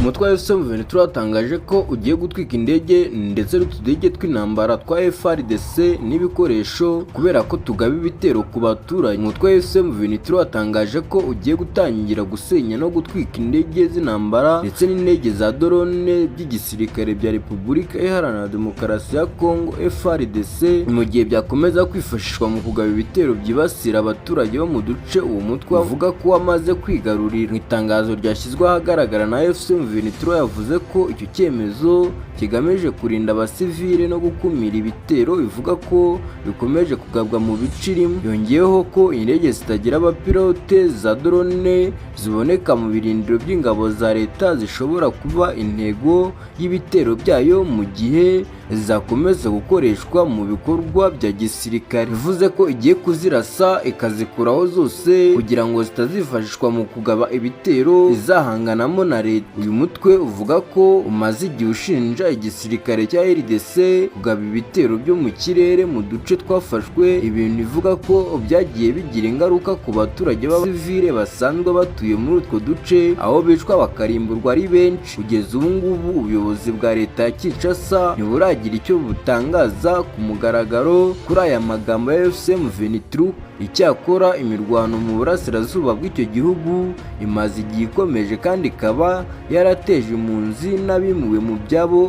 umutwe wa M23 watangaje ko ugiye gutwika indege ndetse n'utudege tw'intambara twa FARDC n'ibikoresho kubera ko tugaba ibitero ku baturage. Umutwe wa M23 watangaje ko ugiye gutangira gusenya no gutwika indege z'intambara ndetse n'indege za drone by'igisirikare bya Repubulika Iharanira Demokarasi ya Kongo FARDC mu gihe byakomeza kwifashishwa mu kugaba ibitero byibasira abaturage bo mu duce uwo mutwe avuga ko wamaze kwigarurira. Mu itangazo ryashyizwe ahagaragara na M23 yavuze ko icyo cyemezo kigamije kurinda abasivile no gukumira ibitero bivuga ko bikomeje kugabwa mu bice irimo. Yongeyeho ko indege zitagira abapilote za drone ziboneka mu birindiro by'ingabo za leta zishobora kuba intego y'ibitero byayo mu gihe zizakomeza gukoreshwa mu bikorwa bya gisirikare. Bivuze ko igiye kuzirasa ikazikuraho zose kugira ngo zitazifashishwa mu kugaba ibitero izahanganamo na leta. Uyu mutwe uvuga ko umaze igihe ushinja igisirikare cya RDC kugaba ibitero byo mu kirere mu duce twafashwe, ibintu bivuga ko byagiye bigira ingaruka ku baturage b'abasivile basanzwe batuye muri utwo duce, aho bicwa bakarimburwa ari benshi. Kugeza ubu ngubu ubuyobozi bwa leta ya Kinshasa ntiburagira icyo butangaza ku mugaragaro kuri aya magambo ya M23. Icyakora imirwano mu burasirazuba bw'icyo gihugu imaze igihe ikomeje kandi ikaba yarateje impunzi n'abimuwe mu byabo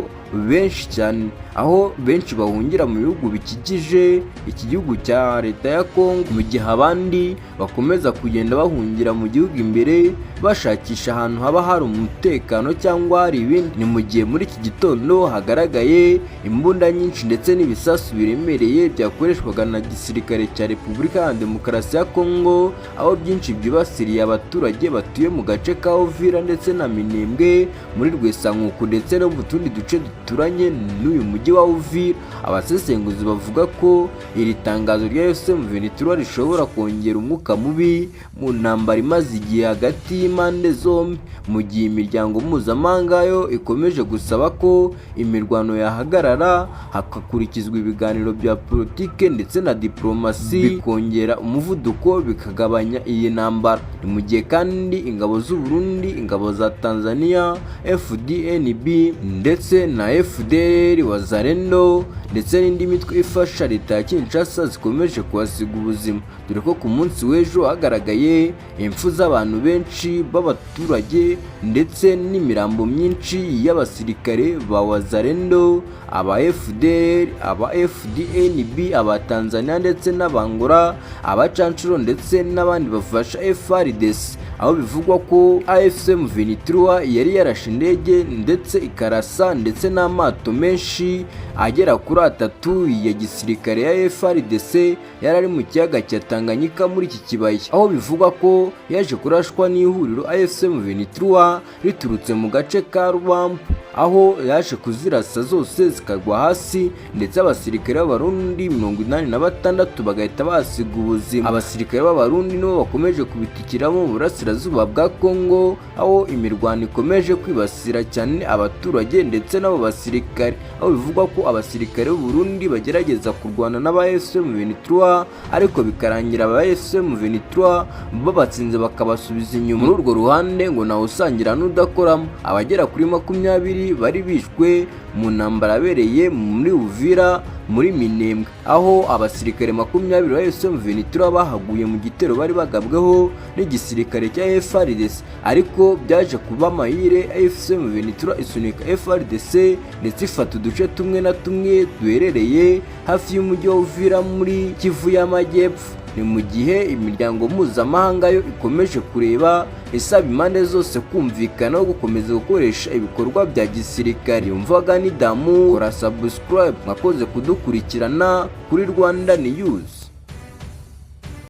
benshi cyane, aho benshi bahungira mu bihugu bikikije iki gihugu cya leta ya Kongo, mu gihe abandi bakomeza kugenda bahungira mu gihugu imbere bashakisha ahantu haba hari umutekano cyangwa hari ibindi. Ni mu gihe muri iki gitondo hagaragaye imbunda nyinshi ndetse n'ibisasu biremereye byakoreshwaga na gisirikare cya Repubulika ya Demokarasi ya Kongo, aho byinshi byibasiriye abaturage batuye mu gace ka Uvira ndetse na Minembwe muri Rwesankuku ndetse no mu tundi duce duturanye n'uyu mujyi wa Uvira. Abasesenguzi bavuga ko iri tangazo rya M23 rishobora kongera umwuka mubi mu ntambara imaze igihe hagati y'impande zombi, mu gihe imiryango mpuzamahanga yo ikomeje gusaba ko imirwano yahagarara hagakurikizwa ibiganiro bya politike ndetse na diplomasi bikongera umuvuduko bikagabanya iyi ntambara. Ni mu gihe kandi ingabo z'u Burundi, ingabo za Tanzania, FDNB ndetse na FDLR Wazalendo ndetse n'indi mitwe ifasha leta ya Kinshasa zikomeje kuhasiga ubuzima, dore ko ku munsi w'ejo hagaragaye impfu z'abantu benshi b'abaturage ndetse n'imirambo myinshi y'abasirikare ba Wazalendo, aba FDLR, aba FDNB, aba Tanzania ndetse n'abangora, abacancuro ndetse n'abandi bafasha FARDC, aho bivugwa ko M23 yari yarashe indege ndetse ikarasa ndetse n'amato menshi agera kuri 3 ya gisirikare ya FARDC yari ari mu kiyaga cya Tanganyika muri iki kibaya, aho bivugwa ko yaje kurashwa n'ihuriro M23 riturutse mu gace ka Rubambu, aho yaje kuzirasa zose zikagwa hasi ndetse abasirikare b'Abarundi 86 bagahita basiga ubuzima. Abasirikare b'Abarundi nibo bakomeje kubitikiramo mu burasirazuba bwa Kongo, aho imirwano ikomeje kwibasira cyane abaturage ndetse n'abo basirikare, aho bivugwa ko abasirikare b'u Burundi bagerageza kurwana n'aba M23 ariko bikarangira aba M23 babatsinze bakabasubiza inyuma. Muri urwo ruhande ngo nawe usangira n'udakoramo, abagera kuri 20 bari bishwe mu ntambara abereye muri Uvira muri Minembwe, aho abasirikare 20 ba M23 bahaguye mu gitero bari bagabweho n'igisirikare cya FARDC, ariko byaje kuba amahire M23 isunika FARDC ndetse ifata uduce tumwe na tumwe duherereye hafi y'umujyi wa Uvira muri Kivu y'Amajyepfo. Ni mu gihe imiryango mpuzamahanga yo ikomeje kureba isaba impande zose kumvikana no gukomeza gukoresha ibikorwa bya gisirikare. Yumvaga ni Damu, kora subscribe, mwakoze kudukurikirana kuri Rwanda News.